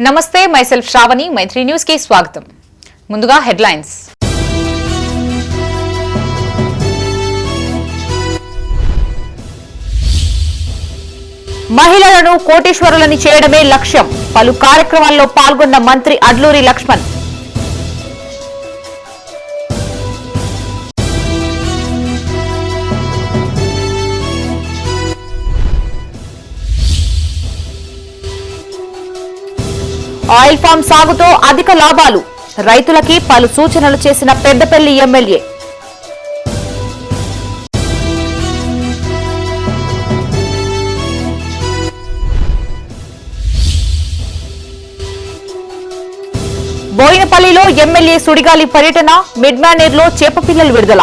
నమస్తే మైసెల్ఫ్ శ్రావణి మైత్రి న్యూస్ కి స్వాగతం. ముందుగా హెడ్లైన్స్. మహిళలను కోటీశ్వరులని చేయడమే లక్ష్యం. పలు కార్యక్రమాల్లో పాల్గొన్న మంత్రి అడ్లూరి లక్ష్మణ్. ఆయిల్ ఫామ్ సాగుతో అధిక లాభాలు. రైతులకి పలు సూచనలు చేసిన పెద్దపల్లి ఎమ్మెల్యే. బోయినపల్లిలో ఎమ్మెల్యే సుడిగాలి పర్యటన. మిడ్మానేర్లో చేపపిల్లలు విడుదల.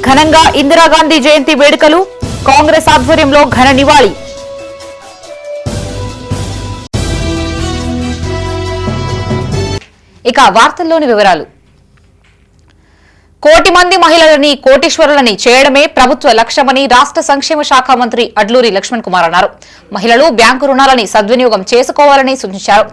ఘనంగా ఇందిరాగాంధీ జయంతి వేడుకలు. కాంగ్రెస్ ఆధ్వర్యంలో ఘన నివాళి. ఇక వార్తల్లోని వివరాలు. కోటి మంది మహిళలని కోటీశ్వరులని చేయడమే ప్రభుత్వ లక్ష్యమని రాష్ట్ర సంక్షేమ శాఖ మంత్రి అడ్లూరి లక్ష్మణ్ కుమార్ అన్నారు. మహిళలు బ్యాంకు రుణాలని సద్వినియోగం చేసుకోవాలని సూచించారు.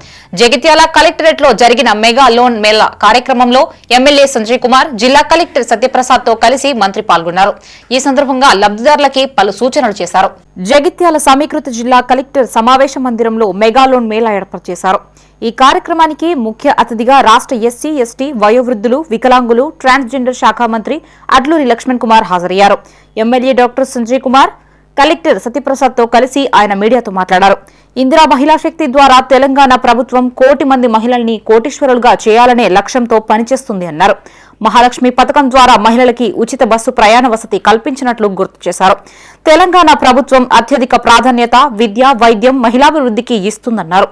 జగిత్యాల కలెక్టరేట్ లో జరిగిన మెగా లోన్ మేళా కార్యక్రమంలో ఎమ్మెల్యే సంజయ్ కుమార్, జిల్లా కలెక్టర్ సత్యప్రసాద్ తో కలిసి మంత్రి పాల్గొన్నారు. ఈ సందర్భంగా లబ్దిదారులకి పలు సూచనలు చేశారు. జగిత్యాల సమీకృత జిల్లా కలెక్టర్ సమావేశ మందిరంలో మెగా లోన్ మేళా ఏర్పాటు చేశారు. ఈ కార్యక్రమానికి ముఖ్య అతిథిగా రాష్ట్ర ఎస్సీ, ఎస్టీ, వయోవృద్ధులు, వికలాంగులు, ట్రాన్స్జెండర్ శాఖ మంత్రి అడ్లూరి లక్ష్మణ్ కుమార్ హాజరయ్యారు. MLA doctor Sanjay Kumar, collector Satyaprasad తో కలిసి ఆయన మీడియాతో మాట్లాడారు. ఇందిరా మహిళా శక్తి ద్వారా తెలంగాణ ప్రభుత్వం కోటి మంది మహిళల్ని కోటీశ్వరులుగా చేయాలనే లక్ష్యంతో పనిచేస్తుంది అన్నారు. మహాలక్ష్మి పథకం ద్వారా మహిళలకి ఉచిత బస్సు ప్రయాణ వసతి కల్పించినట్లు గుర్తు చేశారు. తెలంగాణ ప్రభుత్వం అత్యధిక ప్రాధాన్యత విద్య, వైద్యం, మహిళాభివృద్ధికి ఇస్తుందన్నారు.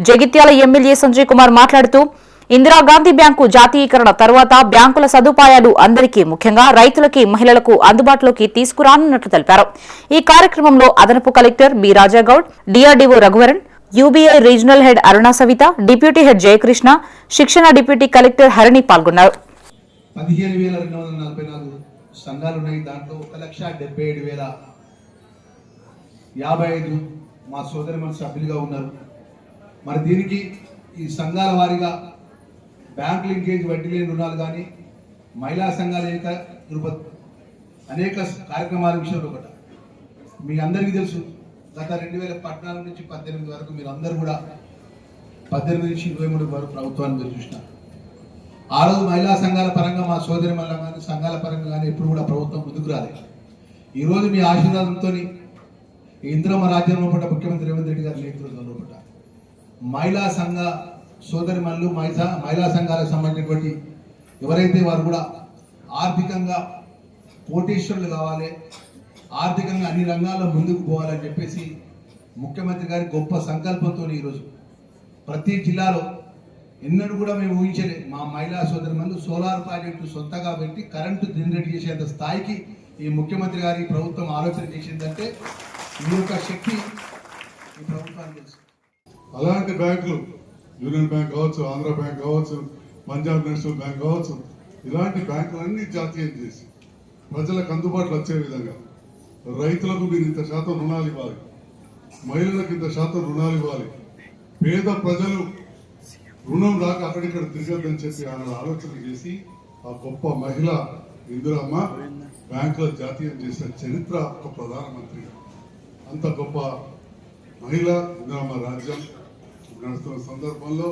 జగిత్యాల ఎమ్మెల్యే సంజయ్ కుమార్ మాట్లాడుతూ ఇందిరాగాంధీ బ్యాంకు జాతీయకరణ తర్వాత బ్యాంకుల సదుపాయాలు అందరికీ, ముఖ్యంగా రైతులకి, మహిళలకు అందుబాటులోకి తీసుకురానున్నట్లు తెలిపారు. ఈ కార్యక్రమంలో అదనపు collector B Rajagoud, DRDO Raghuvaran, UBI regional head Aruna Savitha, deputy head Jayakrishna, శిక్షణ డిప్యూటీ కలెక్టర్ హరిణి పాల్గొన్నారు. 15,244 సంఘాలు ఉన్నాయి. దాంట్లో 1,77,055 మా సోదరిమణులు సభ్యులుగా ఉన్నారు. మరి దీనికి ఈ సంఘాల వారీగా బ్యాంక్ లింకేజ్, వడ్డీ లేని రుణాలు కానీ, మహిళా సంఘాల అనేక కార్యక్రమాల విషయంలో ఒకటి మీ అందరికీ తెలుసు. గత 2014 నుంచి 18 వరకు మీరు అందరూ కూడా 18 నుంచి 23 వరకు ప్రభుత్వాన్ని మీరు చూసినారు. ఆ రోజు మహిళా సంఘాల పరంగా మా సోదరి మల్ల కానీ, సంఘాల పరంగా కానీ ఎప్పుడు కూడా ప్రభుత్వం ముందుకు రాలేదు. ఈరోజు మీ ఆశీర్వాదంతో ఇంద్రమ్మ రాజ్యంలో పడ్డ ముఖ్యమంత్రి రేవంత్ రెడ్డి గారి నేతృత్వంలో పడ్డ మహిళా సంఘ సోదరి మల్లు, మహిళా సంఘాలకు సంబంధించినటువంటి ఎవరైతే వారు కూడా ఆర్థికంగా కోటీశ్వరులు కావాలి, ఆర్థికంగా అన్ని రంగాల్లో ముందుకు పోవాలని చెప్పేసి ముఖ్యమంత్రి గారి గొప్ప సంకల్పంతో ఈరోజు ప్రతి జిల్లాలో ఎన్నడూ కూడా మేము ఊహించలే మా మహిళా సోదరి మల్లు సోలార్ ప్రాజెక్టు సొంతగా పెట్టి కరెంటు జనరేట్ చేసేంత స్థాయికి ఈ ముఖ్యమంత్రి గారి ప్రభుత్వం ఆలోచన చేసిందంటే ఈ యొక్క శక్తి ఈ ప్రభుత్వానికి తెలుసు. అలాంటి బ్యాంకులు యూనియన్ బ్యాంక్ కావచ్చు, ఆంధ్ర బ్యాంక్ కావచ్చు, పంజాబ్ నేషనల్ బ్యాంక్ కావచ్చు, ఇలాంటి బ్యాంకులన్నీ జాతీయం చేసి ప్రజలకు అందుబాటులో వచ్చే విధంగా రైతులకు మీరు ఇంత శాతం రుణాలు ఇవ్వాలి, మహిళలకు ఇంత శాతం రుణాలు ఇవ్వాలి, పేద ప్రజలు రుణం దాకా అక్కడిక్కడ తిరగద్దని చెప్పి ఆయన ఆలోచన చేసి ఆ గొప్ప మహిళ ఇందిరమ్మ బ్యాంకుల జాతీయం చేసిన చరిత్ర ఒక ప్రధానమంత్రి. అంత గొప్ప మహిళ ఇందిరమ్మ రాజ్యం నడుస్తున్న సందర్భంలో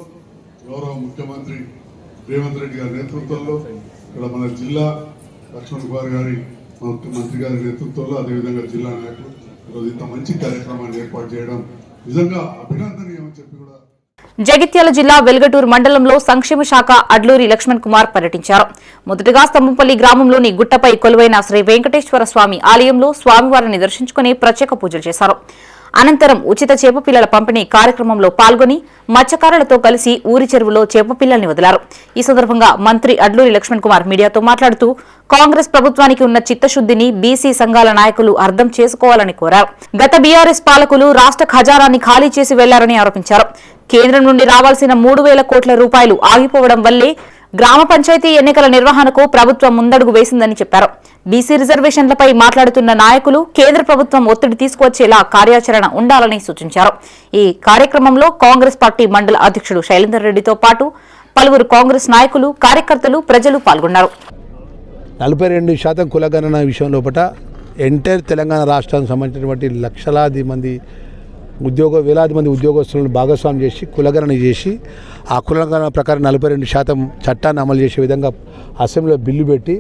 గౌరవ ముఖ్యమంత్రి రేవంత్ రెడ్డి గారి నేతృత్వంలో ఇక్కడ మన జిల్లా లక్ష్మణ్ కుమార్ గారి మంత్రి గారి నేతృత్వంలో, అదేవిధంగా జిల్లా నాయకులు ఈరోజు ఇంత మంచి కార్యక్రమాన్ని ఏర్పాటు చేయడం నిజంగా అభినందనీయం అని చెప్పి కూడా. జగిత్యాల జిల్లా వెల్గటూరు మండలంలో సంక్షేమ శాఖ అడ్లూరి లక్ష్మణ్ కుమార్ పర్యటించారు. మొదటగా స్తంభంపల్లి గ్రామంలోని గుట్టపై కొలువైన శ్రీ వెంకటేశ్వర స్వామి ఆలయంలో స్వామివారిని దర్శించుకుని ప్రత్యేక పూజలు చేశారు. అనంతరం ఉచిత చేపపిల్లల పంపిణీ కార్యక్రమంలో పాల్గొని మత్స్యకారులతో కలిసి ఊరి చెరువులో చేపపిల్లల్ని వదిలారు. ఈ సందర్భంగా మంత్రి అడ్లూరి లక్ష్మణ్ కుమార్ మీడియాతో మాట్లాడుతూ కాంగ్రెస్ ప్రభుత్వానికి ఉన్న చిత్తశుద్దిని బీసీ సంఘాల నాయకులు అర్థం చేసుకోవాలని కోరారు. గత బీఆర్ఎస్ పాలకులు రాష్ట్ర ఖజానాన్ని ఖాళీ చేసి వెళ్లారని ఆరోపించారు. కేంద్రం నుండి రావాల్సిన 3,000 కోట్ల రూపాయలు ఆగిపోవడం వల్లే గ్రామ పంచాయతీ ఎన్నికల నిర్వహణకు ప్రభుత్వం ముందడుగు వేసిందని చెప్పారు. బీసీ రిజర్వేషన్లపై మాట్లాడుతున్న నాయకులు కేంద్ర ప్రభుత్వం ఒత్తిడి తీసుకువచ్చేలా కార్యాచరణ ఉండాలని సూచించారు. ఈ కార్యక్రమంలో కాంగ్రెస్ పార్టీ మండల అధ్యక్షుడు శైలేందర్ రెడ్డితో పాటు పలువురు కాంగ్రెస్ నాయకులు, కార్యకర్తలు, ప్రజలు పాల్గొన్నారు. 42% కులగణన విషయం లోపల ఎంటైర్ తెలంగాణ రాష్ట్రానికి సంబంధించినటువంటి వేలాది మంది ఉద్యోగస్తులను భాగస్వామ్యం చేసి కులగణన చేసి ఆ కులగణన ప్రకారం 42% చట్టాన్ని అమలు చేసే విధంగా అసెంబ్లీలో బిల్లు పెట్టి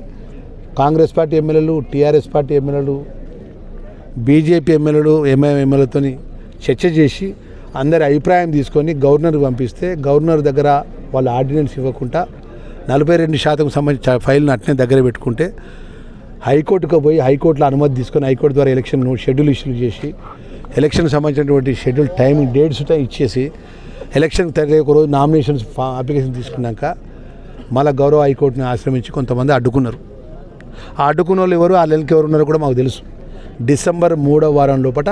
కాంగ్రెస్ పార్టీ ఎమ్మెల్యేలు, టీఆర్ఎస్ పార్టీ ఎమ్మెల్యేలు, బీజేపీ ఎమ్మెల్యేలు, ఎంఐఎం ఎమ్మెల్యేలతో చర్చ చేసి అందరి అభిప్రాయం తీసుకొని గవర్నర్కి పంపిస్తే గవర్నర్ దగ్గర వాళ్ళు ఆర్డినెన్స్ ఇవ్వకుండా 42% సంబంధించిన ఫైల్ని అట్నే దగ్గర పెట్టుకుంటే హైకోర్టుకు పోయి హైకోర్టులో అనుమతి తీసుకొని హైకోర్టు ద్వారా ఎలక్షన్ షెడ్యూల్ ఇష్యూ చేసి ఎలక్షన్ సంబంధించినటువంటి షెడ్యూల్ టైమింగ్ డేట్స్ ఇచ్చేసి ఎలక్షన్ ఒక రోజు నామినేషన్స్ అప్లికేషన్ తీసుకున్నాక మళ్ళీ గౌరవ హైకోర్టుని ఆశ్రమించి కొంతమంది అడ్డుకున్నారు. ఆ అడ్డుకున్న వాళ్ళు ఎవరు, ఆ లెన్కి ఎవరు ఉన్నారో కూడా మాకు తెలుసు. డిసెంబర్ 3వ వారం లోపల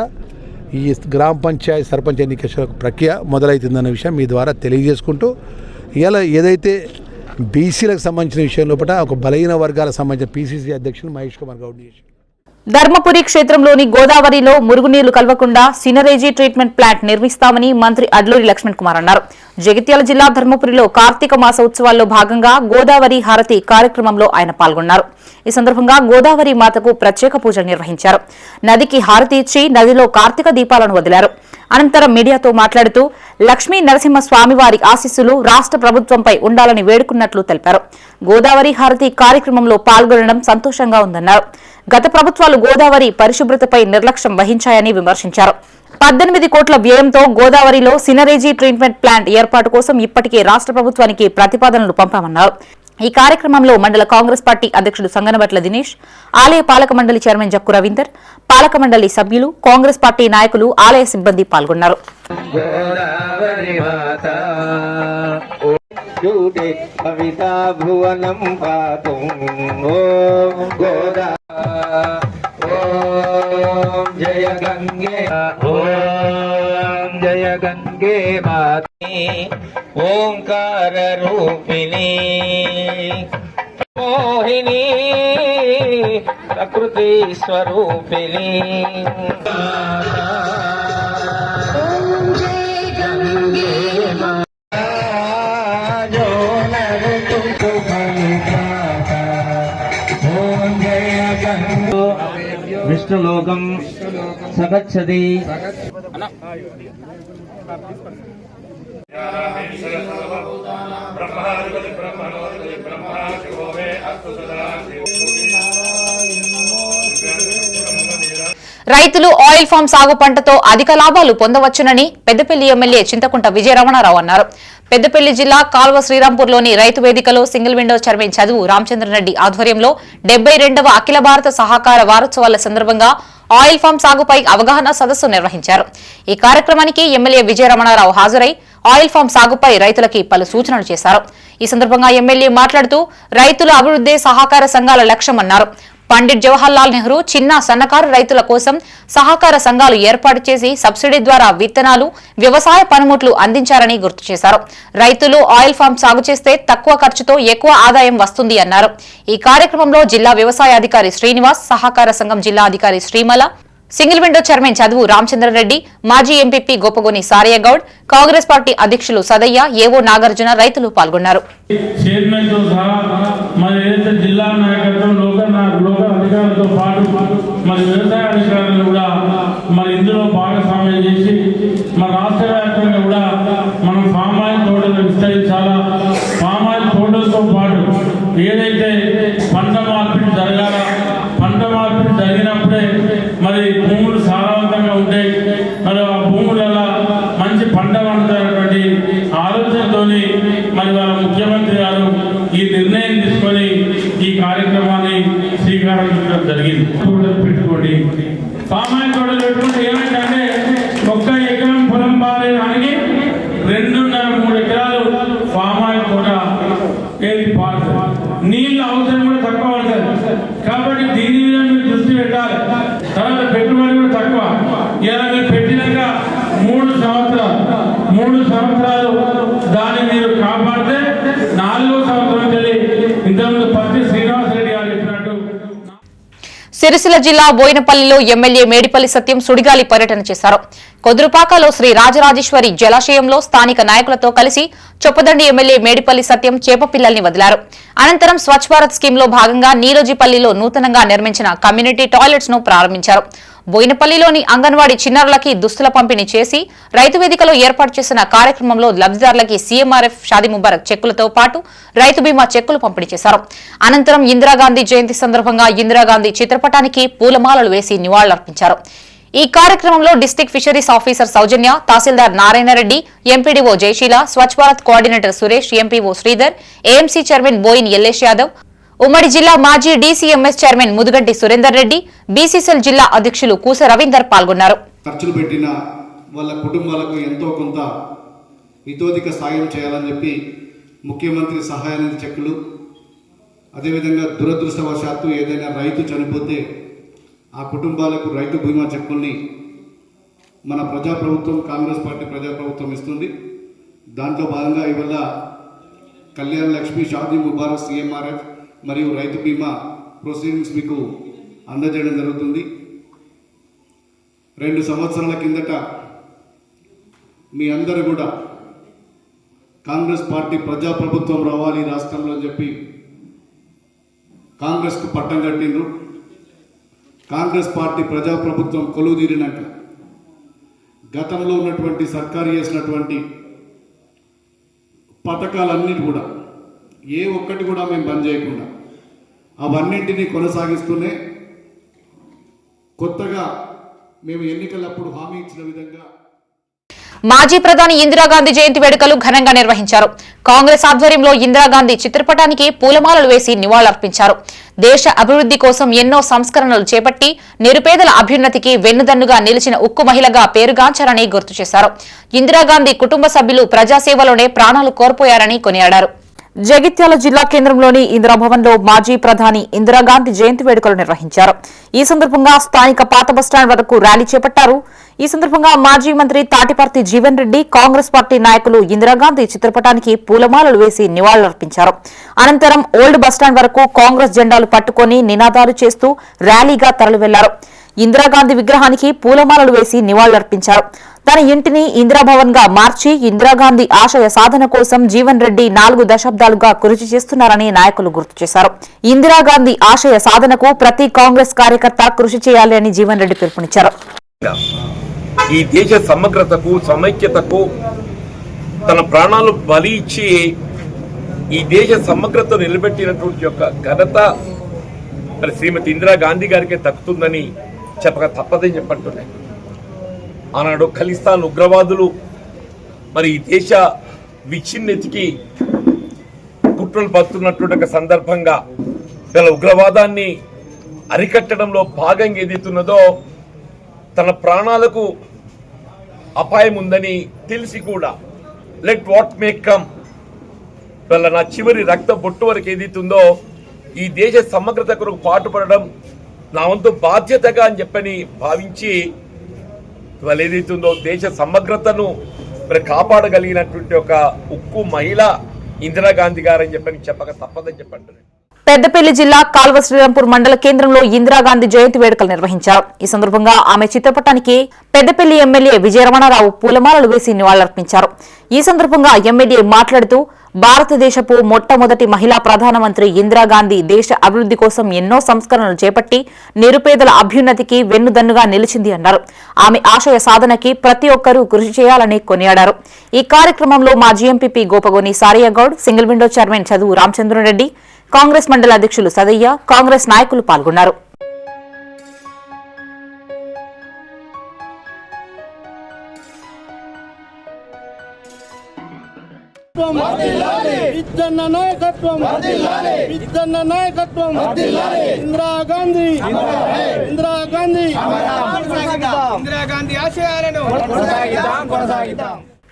ఈ గ్రామ పంచాయతీ సర్పంచ్ ఎన్నికల ప్రక్రియ మొదలవుతుందన్న విషయం మీ ద్వారా తెలియజేసుకుంటూ ఇలా ఏదైతే బీసీలకు సంబంధించిన విషయం లోపల ఒక బలహీన వర్గాలకు సంబంధించిన పీసీసీ అధ్యక్షులు మహేష్ కుమార్ గౌడ్ చేసి ధర్మపురి క్షేత్రంలోని గోదావరిలో మురుగునీళ్లు కలవకుండా సినరేజీ ట్రీట్మెంట్ ప్లాంట్ నిర్మిస్తామని మంత్రి అడ్లూరి లక్ష్మణ్ కుమార్ అన్నారు. జగిత్యాల జిల్లా ధర్మపురిలో కార్తీక మాస ఉత్సవాల్లో భాగంగా గోదావరి హారతి కార్యక్రమంలో ఆయన పాల్గొన్నారు. ఈ సందర్భంగా గోదావరి మాతకు ప్రత్యేక పూజలు నిర్వహించారు. నదికి హారతి ఇచ్చి నదిలో కార్తీక దీపాలను వదిలారు. అనంతరం మీడియాతో మాట్లాడుతూ లక్ష్మీ నరసింహస్వామివారి ఆశీస్సులు రాష్ట్ర ప్రభుత్వంపై ఉండాలని వేడుకున్నట్లు తెలిపారు. గోదావరి హారతి కార్యక్రమంలో పాల్గొనడం సంతోషంగా ఉందన్నారు. గత ప్రభుత్వాలు గోదావరి పరిశుభ్రతపై నిర్లక్ష్యం వహించాయని విమర్శించారు. 18 కోట్ల వ్యయంతో గోదావరిలో సినరేజీ ట్రీట్మెంట్ ప్లాంట్ ఏర్పాటు కోసం ఇప్పటికే రాష్ట్ర ప్రభుత్వానికి ప్రతిపాదనలు పంపామన్నారు. ఈ కార్యక్రమంలో మండల కాంగ్రెస్ పార్టీ అధ్యక్షుడు సంగనబట్ల దినేష్, ఆలయ పాలక మండలి చైర్మన్ జక్కు రవీందర్, పాలక మండలి సభ్యులు, కాంగ్రెస్ పార్టీ నాయకులు, ఆలయ సిబ్బంది పాల్గొన్నారు. జయ గంగే ఓం జయ గంగే మాతే ఓంకార రూపిణి మోహిని ప్రకృతి స్వరూపిణి విష్ణులోకం సగచ్చది రైతులు ఆయిల్ ఫామ్ సాగు పంటతో అధిక లాభాలు పొందవచ్చునని పెద్దపల్లి ఎమ్మెల్యే చింతకుంట విజయరమణారావు అన్నారు. పెద్దపల్లి జిల్లా కాల్వ శ్రీరాంపూర్లోని రైతు వేదికలో single window chairman Chaduvu Ramachandra Reddy ఆధ్వర్యంలో 72వ అఖిల భారత సహకార వారోత్సవాల సందర్భంగా ఆయిల్ ఫామ్ సాగుపై అవగాహన సదస్సు నిర్వహించారు. ఈ కార్యక్రమానికి ఎమ్మెల్యే విజయరమణారావు హాజరై ఆయిల్ ఫామ్ సాగుపై రైతులకి పలు సూచనలు చేశారు. ఈ సందర్భంగా ఎమ్మెల్యే మాట్లాడుతూ రైతుల అభివృద్ధి సహకార సంఘాల లక్ష్యమన్నారు. పండిట్ జవహర్లాల్ నెహ్రూ చిన్న సన్నకారు రైతుల కోసం సహకార సంఘాలు ఏర్పాటు చేసి సబ్సిడీ ద్వారా విత్తనాలు, వ్యవసాయ పనిముట్లు అందించారని గుర్తు చేశారు. రైతులు ఆయిల్ ఫామ్ సాగు చేస్తే తక్కువ ఖర్చుతో ఎక్కువ ఆదాయం వస్తుంది అన్నారు. ఈ కార్యక్రమంలో జిల్లా వ్యవసాయ అధికారి శ్రీనివాస్, సహకార సంఘం జిల్లా అధికారి శ్రీమల, single window chairman Chaduvu Ramachandra Reddy, మాజీ ఎంపీపీ గోపగోని సారయ్యగౌడ్, కాంగ్రెస్ పార్టీ అధ్యక్షులు సదయ్య, ఏవో నాగార్జున రైతులు పాల్గొన్నారు. ఏదైతే పంట మార్పిడి జరగాల, పంట మార్పిడి జరిగినప్పుడే మరి భూములు సారవంతంగా ఉంటాయి, మరి ఆ భూములలో మంచి పంట పండుతున్నటువంటి ఆలోచనతోని మరి వాళ్ళ ముఖ్యమంత్రి గారు ఈ నిర్ణయం తీసుకొని ఈ కార్యక్రమాన్ని శ్రీకారం చుట్టడం జరిగింది. పెట్టుకోండి, సామాన్య తోటలు పెట్టుకుంటే ఏమైందంటే 1 ఎకరం పొలం బాలేదానికి 2.5-3 ఎకరాలు సామాన్య తోట నీళ్ళు అవసరం కూడా తక్కువ పడుతుంది. కాబట్టి దీని మీద మీరు దృష్టి పెట్టాలి. తర్వాత పెట్టుబడి కూడా తక్కువ. ఇలా మీరు పెట్టినాక 3 సంవత్సరాలు దాన్ని మీరు కాపాడితే 4వ సంవత్సరం ఇంతకుముందు పత్తి శ్రీనివాసరెడ్డి గారు చెప్పినట్టు. సిరిసిల్ల జిల్లా బోయినపల్లిలో ఎమ్మెల్యే మేడిపల్లి సత్యం సుడిగాలి పర్యటన చేశారు. కొదురుపాకలో శ్రీ రాజరాజేశ్వరి జలాశయంలో స్థానిక నాయకులతో కలిసి చొప్పదండి ఎమ్మెల్యే మేడిపల్లి సత్యం చేపపిల్లల్ని వదిలారు. అనంతరం స్వచ్ఛ భారత్ స్కీమ్ లో భాగంగా నీరోజీపల్లిలో నూతనంగా నిర్మించిన కమ్యూనిటీ టాయిలెట్స్ ను ప్రారంభించారు. బోయినపల్లిలోని అంగన్వాడీ చిన్నారులకి దుస్తుల పంపిణీ చేసి రైతు వేదికలో ఏర్పాటు చేసిన కార్యక్రమంలో లబ్దిదారులకి సీఎంఆర్ఎఫ్ షాదీ ముబారక్ చెక్కులతో పాటు రైతు బీమా చెక్కులు పంపిణీ చేశారు. అనంతరం ఇందిరాగాంధీ జయంతి సందర్భంగా ఇందిరాగాంధీ చిత్రపటానికి పూలమాలలు వేసి నివాళులర్పించారు. ఈ కార్యక్రమంలో డిస్టిక్ ఫిషరీస్ ఆఫీసర్ సౌజన్య, తహసీల్దార్ Narayanareddy, MPDO Jayasheela, Swachh Bharat coordinator Suresh, MPO Sridhar, AMC chairman Boin Ellesh Yadav, ఉమ్మడి జిల్లా మాజీ DCMS chairman Mudugunti Surender Reddy, BCCL జిల్లా అధ్యక్షులు కూస రవీందర్ పాల్గొన్నారు. ఖర్చులు పెట్టిన వాళ్ళ కుటుంబాలకు ఎంతో కొంత ఇతోధిక సాయం చేయాలని చెప్పి ముఖ్యమంత్రి సహాయ నిధి చెక్కులు, అదేవిధంగా దురదృష్టవశాత్తు ఏదైనా రైతు చనిపోతే ఆ కుటుంబాలకు రైతు బీమా చెక్కుల్ని మన ప్రజాప్రభుత్వం, కాంగ్రెస్ పార్టీ ప్రజాప్రభుత్వం ఇస్తుంది. దాంట్లో భాగంగా ఇవాళ కళ్యాణ లక్ష్మి, షాదీ ముబారక్, సీఎంఆర్ఎఫ్ మరియు రైతు బీమా ప్రొసీడింగ్స్ మీకు అందజేయడం జరుగుతుంది. 2 సంవత్సరాల కిందట మీ అందరూ కూడా కాంగ్రెస్ పార్టీ ప్రజాప్రభుత్వం రావాలి రాష్ట్రంలో అని చెప్పి కాంగ్రెస్కు పట్టం కట్టిండ్రు. కాంగ్రెస్ పార్టీ ప్రజాప్రభుత్వం కొలువుదీరినాక గతంలో ఉన్నటువంటి సర్కారు చేసినటువంటి పథకాలన్నిటి కూడా ఏ ఒక్కటి కూడా మేము బంద్ చేయకుండా అవన్నింటినీ కొనసాగిస్తూనే కొత్తగా మేము ఎన్నికలప్పుడు హామీ ఇచ్చిన విధంగా మాజీ ప్రధాని ఇందిరాగాంధీ జయంతి వేడుకలు ఘనంగా నిర్వహించారు. కాంగ్రెస్ ఆధ్వర్యంలో ఇందిరాగాంధీ చిత్రపటానికి పూలమాలలు వేసి నివాళులర్పించారు. దేశ అభివృద్ధి కోసం ఎన్నో సంస్కరణలు చేపట్టి నిరుపేదల అభ్యున్నతికి వెన్నుదన్నుగా నిలిచిన ఉక్కు మహిళగా పేరుగాంచారని గుర్తు చేశారు. ఇందిరాగాంధీ కుటుంబ సభ్యులు ప్రజాసేవలోనే ప్రాణాలు కోల్పోయారని కొనియాడారు. జగిత్యాల జిల్లా కేంద్రంలోని ఇందిరాభవన్ లో మాజీ ప్రధాని ఇందిరాగాంధీ జయంతి వేడుకలు నిర్వహించారు. ఈ సందర్భంగా స్థానిక పాత బస్టాండ్ వరకు ర్యాలీ చేపట్టారు. ఈ సందర్భంగా మాజీ మంత్రి తాటిపర్తి జీవన్ రెడ్డి, కాంగ్రెస్ పార్టీ నాయకులు ఇందిరాగాంధీ చిత్రపటానికి పూలమాలలు వేసి నివాళులర్పించారు. అనంతరం ఓల్డ్ బస్టాండ్ వరకు కాంగ్రెస్ జెండాలు పట్టుకుని నినాదాలు చేస్తూ ర్యాలీగా తరలివెళ్లారు. ఇందిరాగాంధీ విగ్రహానికి పూలమాలలు వేసి నివాళులర్పించారు. తన ఇంటిని ఇందిరాభవన్ గా మార్చి ఇందిరాగాంధీ ఆశయ సాధన కోసం జీవన్ రెడ్డి 4 దశాబ్దాలుగా కృషి చేస్తున్నారని నాయకులు గుర్తు చేశారు. ఇందిరాగాంధీ ఆశయ సాధనకు ప్రతి కాంగ్రెస్ కార్యకర్త కృషి చేయాలి అని జీవన్ రెడ్డి పిలుపునిచ్చారు. ఈ దేశ సమగ్రతకు, సమైక్యతకు తన ప్రాణాలు బలి ఇచ్చి ఈ దేశ సమగ్రత నిలబెట్టినటువంటి యొక్క ఘనత మరి శ్రీమతి ఇందిరాగాంధీ గారికే దక్కుతుందని చెప్పక తప్పదని చెప్పంటున్నాయి. ఆనాడు ఖలిస్తాన్ ఉగ్రవాదులు మరి ఈ దేశ విచ్ఛిన్నతికి కుట్రలు పడుతున్నటువంటి సందర్భంగా వీళ్ళ ఉగ్రవాదాన్ని అరికట్టడంలో భాగంగా ఏదైతున్నదో తన ప్రాణాలకు అపాయం ఉందని తెలిసి కూడా లెట్ వాట్ మే కమ్ వీళ్ళ నా చివరి రక్త బొట్టు వరకు ఏదైతుందో ఈ దేశ సమగ్రత కొరకు పాటుపడడం నా వంతు బాధ్యతగా అని చెప్పని భావించి వాళ్ళు ఏదైతుందో దేశ సమగ్రతను మరి కాపాడగలిగినటువంటి ఒక ఉక్కు మహిళ ఇందిరాగాంధీ గారని చెప్పక తప్పదని చెప్పండి. పెద్దపల్లి జిల్లా కాల్వ శ్రీరాంపూర్ మండల కేంద్రంలో ఇందిరాగాంధీ జయంతి వేడుకలు నిర్వహించారు. ఈ సందర్భంగా ఆమె చిత్రపటానికి పెద్దపల్లి ఎమ్మెల్యే విజయరమణారావు పూలమాలలు వేసి నివాళులర్పించారు. ఈ సందర్భంగా ఎమ్మెల్యే మాట్లాడుతూ భారతదేశపు మొట్టమొదటి మహిళా ప్రధానమంత్రి ఇందిరాగాంధీ దేశ అభివృద్ధి కోసం ఎన్నో సంస్కరణలు చేపట్టి నిరుపేదల అభ్యున్నతికి వెన్నుదన్నుగా నిలిచింది అన్నారు. ఆమె ఆశయ సాధనకి ప్రతి ఒక్కరూ కృషి చేయాలని కొనియాడారు. ఈ కార్యక్రమంలో మాజీ MPP Gopagoni Sariyagoud, single window chairman Chaduvu Ramachandrareddy, Congress మండల అధ్యక్షులు సదయ్య, కాంగ్రెస్ నాయకులు పాల్గొన్నారు.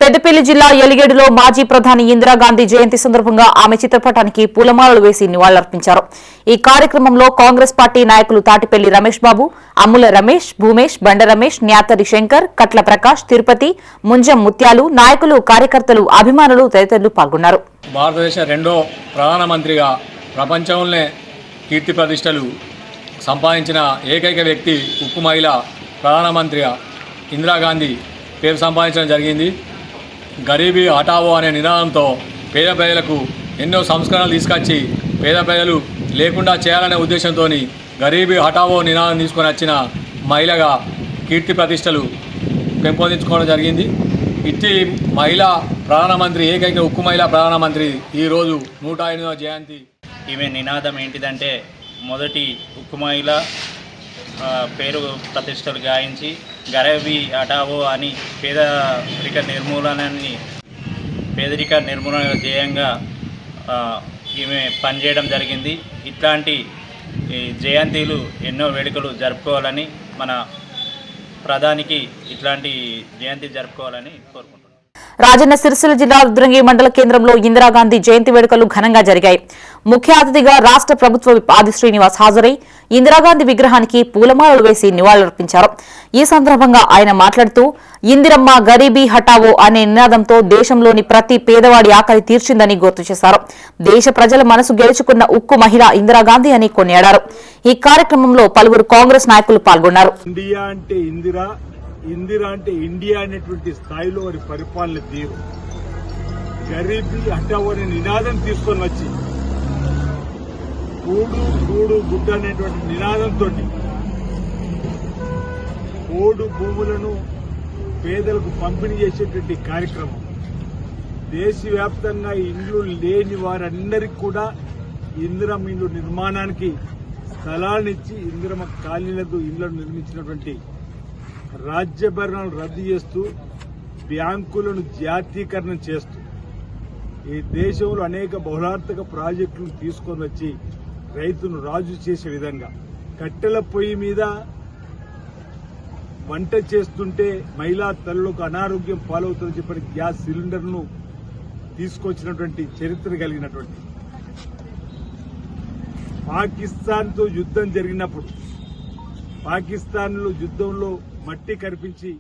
పెద్దపల్లి జిల్లా ఎలిగేడులో మాజీ ప్రధాని ఇందిరాగాంధీ జయంతి సందర్భంగా ఆమె చిత్రపటానికి పూలమాలలు వేసి నివాళులర్పించారు. ఈ కార్యక్రమంలో కాంగ్రెస్ పార్టీ నాయకులు తాటిపల్లి రమేష్ బాబు, అమ్ముల రమేష్, భూమేష్, బండ రమేష్, న్యాతరి శంకర్, కట్ల ప్రకాష్, తిరుపతి, ముంజం ముత్యాలు, నాయకులు, కార్యకర్తలు, అభిమానులు తదితరులు పాల్గొన్నారు. భారతదేశ రెండో ప్రధానమంత్రిగా ప్రపంచంలోనే కీర్తి ప్రతిష్టలు సంపాదించిన ఏకైక వ్యక్తి ఉక్కు మహిళ ప్రధానమంత్రిగా ఇందిరాగాంధీ పేరు సంపాదించడం జరిగింది. గరీబీ హఠావో అనే నినాదంతో పేద ప్రజలకు ఎన్నో సంస్కరణలు తీసుకొచ్చి పేద ప్రజలు లేకుండా చేయాలనే ఉద్దేశంతో గరీబీ హఠావో నినాదం తీసుకొని వచ్చిన మహిళగా కీర్తి ప్రతిష్టలు పెంపొందించుకోవడం జరిగింది. ఇట్టి మహిళా ప్రధానమంత్రి, ఏకైక ఉక్కు మహిళా ప్రధానమంత్రి ఈరోజు 108వ జయంతి. ఈమె నినాదం ఏంటిదంటే మొదటి ఉక్కు మహిళ పేరు ప్రతిష్టలు గాయించి గరీబీ హఠావో అని పేదరిక నిర్మూలన ధ్యేయంగా ఈమె పనిచేయడం జరిగింది. ఇట్లాంటి జయంతిలు ఎన్నో వేడుకలు జరుపుకోవాలని, మన ప్రధానికి ఇట్లాంటి జయంతి జరుపుకోవాలని కోరుకుంటున్నాను. రాజన్న సిరిసిల్ల జిల్లా రుద్రంగి మండల కేంద్రంలో ఇందిరాగాంధీ జయంతి వేడుకలు ఘనంగా జరిగాయి. ముఖ్య అతిథిగా రాష్ట్ర ప్రభుత్వ విప్ ఆది శ్రీనివాస్ హాజరై ఇందిరాగాంధీ విగ్రహానికి పూలమాలలు వేసి నివాళులర్పించారు. ఈ సందర్భంగా ఆయన మాట్లాడుతూ, ఇందిరమ్మ గరీబీ హఠావో అనే నినాదంతో దేశంలోని ప్రతి పేదవాడి ఆకలి తీర్చిందని గుర్తు చేశారు. దేశ ప్రజల మనసు గెలుచుకున్న ఉక్కు మహిళ ఇందిరాగాంధీ అని కొనియాడారు. ఈ కార్యక్రమంలో పలువురు కాంగ్రెస్ నాయకులు పాల్గొన్నారు. ఇండియా అంటే ఇందిరా అంటే ఇండియా అనేటువంటి స్థాయిలో వారి పరిపాలన తీరు, గరీబీ హఠావో అనే నినాదం తీసుకొని వచ్చి కూడు గుడ్డ అనేటువంటి నినాదంతో ఓడు భూములను పేదలకు పంపిణీ చేసేటువంటి కార్యక్రమం, దేశవ్యాప్తంగా ఇండ్లు లేని వారందరికీ కూడా ఇందిరమ్మ ఇండ్లు నిర్మాణానికి స్థలాన్నిచ్చి ఇందిరమ్మ కాలనీలకు ఇళ్లను నిర్మించినటువంటి, రాజ్యభరణాలు రద్దు చేస్తూ బ్యాంకులను జాతీకరణ చేస్తూ ఈ దేశంలో అనేక బహుళార్థక ప్రాజెక్టులను తీసుకొని వచ్చి రైతును రాజు చేసే విధంగా, కట్టెల పొయ్యి మీద వంట చేస్తుంటే మహిళా తల్లులకు అనారోగ్యం పాలవుతుందని చెప్పని గ్యాస్ సిలిండర్ను తీసుకొచ్చినటువంటి చరిత్ర కలిగినటువంటి, పాకిస్తాన్తో యుద్ధం జరిగినప్పుడు పాకిస్తాన్లో యుద్ధంలో మట్టి కరిపించి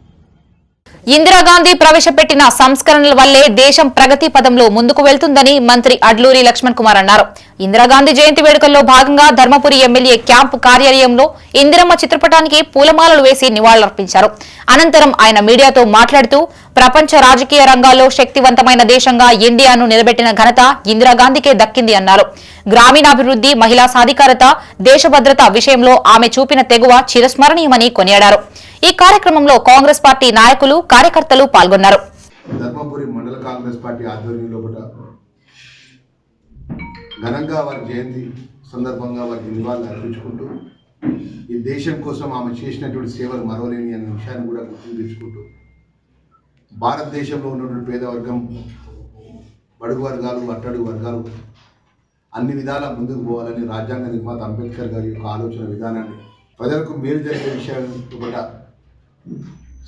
ఇందిరాగాంధీ ప్రవేశపెట్టిన సంస్కరణల వల్లే దేశం ప్రగతి పదంలో ముందుకు వెళ్తుందని మంత్రి అడ్లూరి లక్ష్మణ్ కుమార్ అన్నారు. ఇందిరాగాంధీ జయంతి వేడుకల్లో భాగంగా ధర్మపురి ఎమ్మెల్యే క్యాంపు కార్యాలయంలో ఇందిరమ్మ చిత్రపటానికి పూలమాలలు వేసి నివాళులర్పించారు. అనంతరం ఆయన మీడియాతో మాట్లాడుతూ, ప్రపంచ రాజకీయ రంగాల్లో శక్తివంతమైన దేశంగా ఇండియాను నిలబెట్టిన ఘనత ఇందిరాగాంధీకే దక్కింది అన్నారు. గ్రామీణాభివృద్ధి, మహిళా సాధికారత, దేశ భద్రత విషయంలో ఆమె చూపిన తెగువ చిరస్మరణీయమని కొనియాడారు. ఈ కార్యక్రమంలో కాంగ్రెస్ పార్టీ నాయకులు, కార్యకర్తలు పాల్గొన్నారు. ధర్మపురి మండల కాంగ్రెస్ పార్టీ ఆధ్వర్యంలో ఘనంగా వారి జయంతి సందర్భంగా వారికి నివాళులు అర్పించుకుంటూ, ఈ దేశం కోసం ఆమె చేసినటువంటి సేవలు మరవలేని అనే విషయాన్ని కూడా గుర్తు తెచ్చుకుంటూ, భారతదేశంలో ఉన్నటువంటి పేద వర్గం, బడుగు వర్గాలు, అట్టడుగు వర్గాలు అన్ని విధాలా ముందుకు పోవాలని రాజ్యాంగ నిర్మాత అంబేద్కర్ గారి యొక్క ఆలోచన విధానాన్ని, ప్రజలకు మేలు జరిగే విషయాలతో కూడా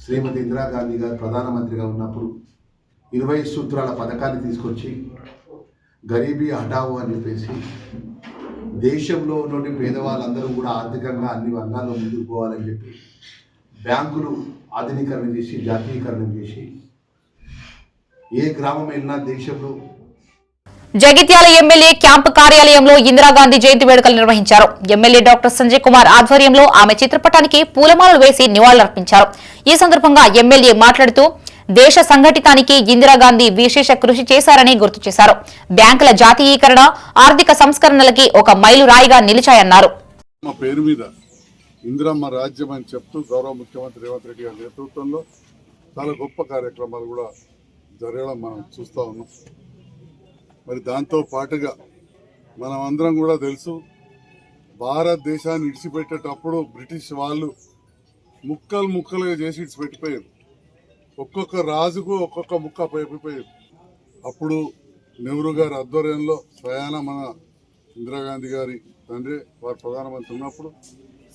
శ్రీమతి ఇందిరాగాంధీ గారు ప్రధానమంత్రిగా ఉన్నప్పుడు 20 సూత్రాల పథకాన్ని తీసుకొచ్చి గరీబీ హఠావో అని చెప్పేసి దేశంలో ఉన్నటువంటి పేదవాళ్ళందరూ కూడా ఆర్థికంగా అన్ని వర్గాల్లో ముందుకు పోవాలని చెప్పి బ్యాంకులు ఆధునీకరణ చేసి జాతీయకరణ చేసి ఏ గ్రామం వెళ్ళినా దేశంలో. జగిత్యాల ఎమ్మెల్యే క్యాంపు కార్యాలయంలో ఇందిరాగాంధీ జయంతి వేడుకలు నిర్వహించారు. ఎమ్మెల్యే డాక్టర్ సంజయ్ కుమార్ ఆధ్వర్యంలో ఆమె చిత్రపటానికి పూలమాలలు వేసి నివాళులర్పించారు. ఈ సందర్భంగా ఎమ్మెల్యే మాట్లాడుతూ, దేశ సంఘటితానికి ఇందిరాగాంధీ విశేష కృషి చేశారని గుర్తు చేశారు. బ్యాంకుల జాతీయీకరణ, ఆర్థిక సంస్కరణలకి ఒక మైలురాయిగా నిలిచాయన్నారు. మా పేరు మీద ఇందిరమ్మ రాజ్యం అని చెప్తూ గౌరవ ముఖ్యమంత్రి రేవంత్ రెడ్డి గారి నేతృత్వంలో చాలా గొప్ప కార్యక్రమాలు కూడా జరగడం మనం చూస్తూ ఉన్నాం. మరి దాంతో పాటుగా మనం అందరం కూడా తెలుసు, భారతదేశాన్ని ఇడిచిపెట్టేటప్పుడు బ్రిటిష్ వాళ్ళు ముక్కలు ముక్కలుగా చేసి ఇడిచిపెట్టిపోయారు. ఒక్కొక్క రాజుకు ఒక్కొక్క ముక్క అయిపోయారు. అప్పుడు నెహ్రూ గారి ఆధ్వర్యంలో స్వయాన మన ఇందిరాగాంధీ గారి తండ్రి వారు ప్రధానమంత్రి ఉన్నప్పుడు,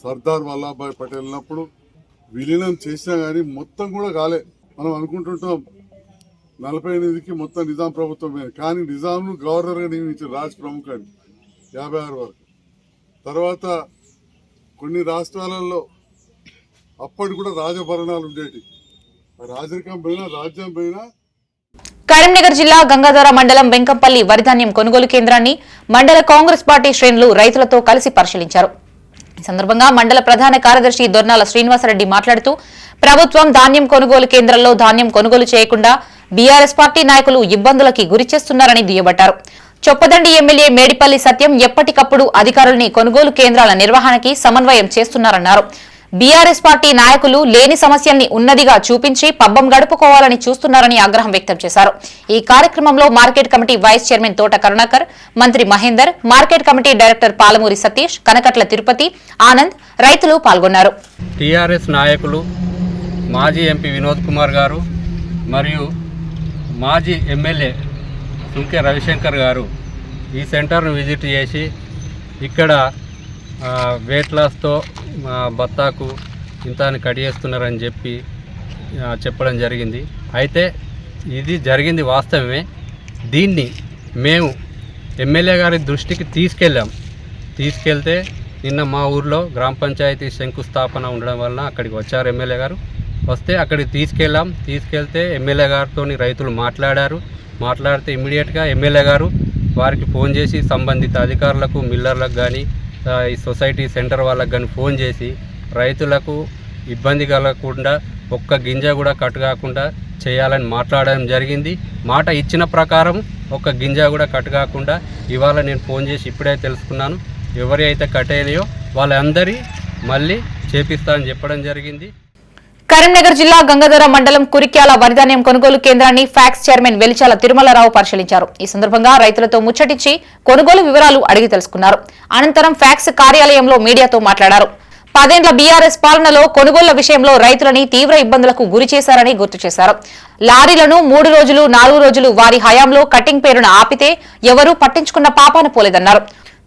సర్దార్ వల్లభాయ్ పటేల్ ఉన్నప్పుడు విలీనం చేసినా కానీ మొత్తం కూడా కాలే. మనం అనుకుంటుంటాం 48కి మొత్తం నిజాం ప్రభుత్వమే. కానీ నిజాంను గవర్నర్గా నియమించారు రాజ్ ప్రముఖాన్ని 56 వరకు. తర్వాత కొన్ని రాష్ట్రాలలో అప్పటి కూడా రాజభరణాలు ఉండేవి. రాజరికం పైన రాజ్యం పైన. కరీంనగర్ జిల్లా గంగాధర మండలం వెంకంపల్లి వరిధాన్యం కొనుగోలు కేంద్రాన్ని మండల కాంగ్రెస్ పార్టీ శ్రేణులు రైతులతో కలిసి పరిశీలించారు. ఈ సందర్భంగా మండల ప్రధాన కార్యదర్శి దొర్నాల శ్రీనివాసరెడ్డి మాట్లాడుతూ ప్రభుత్వం ధాన్యం కొనుగోలు కేంద్రాల్లో ధాన్యం కొనుగోలు చేయకుండా బీఆర్ఎస్ పార్టీ నాయకులు ఇబ్బందులకి గురిచేస్తున్నారని దుయ్యబట్టారు. చొప్పదండి ఎమ్మెల్యే మేడిపల్లి సత్యం ఎప్పటికప్పుడు అధికారుల్ని కొనుగోలు కేంద్రాల నిర్వహణకి సమన్వయం చేస్తున్నారన్నారు. బీఆర్ఎస్ పార్టీ నాయకులు లేని సమస్యల్ని ఉన్నదిగా చూపించి పబ్బం గడుపుకోవాలని చూస్తున్నారని ఆగ్రహం వ్యక్తం చేశారు. ఈ కార్యక్రమంలో market committee vice chairman Thota Karunakar, Manthri Mahender, market committee director Palamuri Satish, Kanakatla Tirupati, Anand, రైతులు పాల్గొన్నారు. టీఆర్ఎస్ నాయకులు మాజీ ఎంపీ వినోద్ కుమార్ గారు మరియు మాజీ ఎమ్మెల్యే సుంకే రవిశంకర్ గారు ఈ సెంటర్ను విజిట్ చేసి ఇక్కడ వెయిట్ లాస్తో బత్తాకు ఇంత అని కడిగేస్తున్నారని చెప్పడం జరిగింది. అయితే ఇది జరిగింది వాస్తవమే. దీన్ని మేము ఎమ్మెల్యే గారి దృష్టికి తీసుకెళ్తే నిన్న మా ఊర్లో గ్రామ పంచాయతీ శంకుస్థాపన ఉండడం వలన అక్కడికి వచ్చారు ఎమ్మెల్యే గారు. వస్తే అక్కడికి తీసుకెళ్తే ఎమ్మెల్యే గారితో రైతులు మాట్లాడితే ఇమ్మీడియట్గా ఎమ్మెల్యే గారు వారికి ఫోన్ చేసి సంబంధిత అధికారులకు, మిల్లర్లకు కానీ ఈ సొసైటీ సెంటర్ వాళ్ళకు కానీ ఫోన్ చేసి రైతులకు ఇబ్బంది కలగకుండా ఒక్క గింజ కూడా కట్ కాకుండా చేయాలని మాట్లాడడం జరిగింది. మాట ఇచ్చిన ప్రకారం ఒక్క గింజ కూడా కట్ కాకుండా ఇవాళ నేను ఫోన్ చేసి ఇప్పుడే తెలుసుకున్నాను. ఎవరి అయితే కట్ అయినాయో వాళ్ళందరి మళ్ళీ చేపిస్తానని చెప్పడం జరిగింది. కరీంనగర్ జిల్లా గంగాధర మండలం కురిక్యాల వరిధాన్యం కొనుగోలు కేంద్రాన్ని ఫ్యాక్స్ చైర్మన్ వెలిచాల తిరుమలరావు పరిశీలించారు. ఈ సందర్భంగా రైతులతో ముచ్చటించి కొనుగోలు వివరాలు అడిగి తెలుసుకున్నారు. అనంతరం ఫ్యాక్స్ కార్యాలయంలో మీడియాతో మాట్లాడారు. 10 ఏళ్ల బీఆర్ఎస్ పాలనలో కొనుగోళ్ల విషయంలో రైతులని తీవ్ర ఇబ్బందులకు గురి చేశారని గుర్తు చేశారు. లారీలను 3 రోజులు 4 రోజులు వారి హయాంలో కటింగ్ పేరున ఆపితే ఎవరూ పట్టించుకున్న పాపాన పోలేదన్నారు.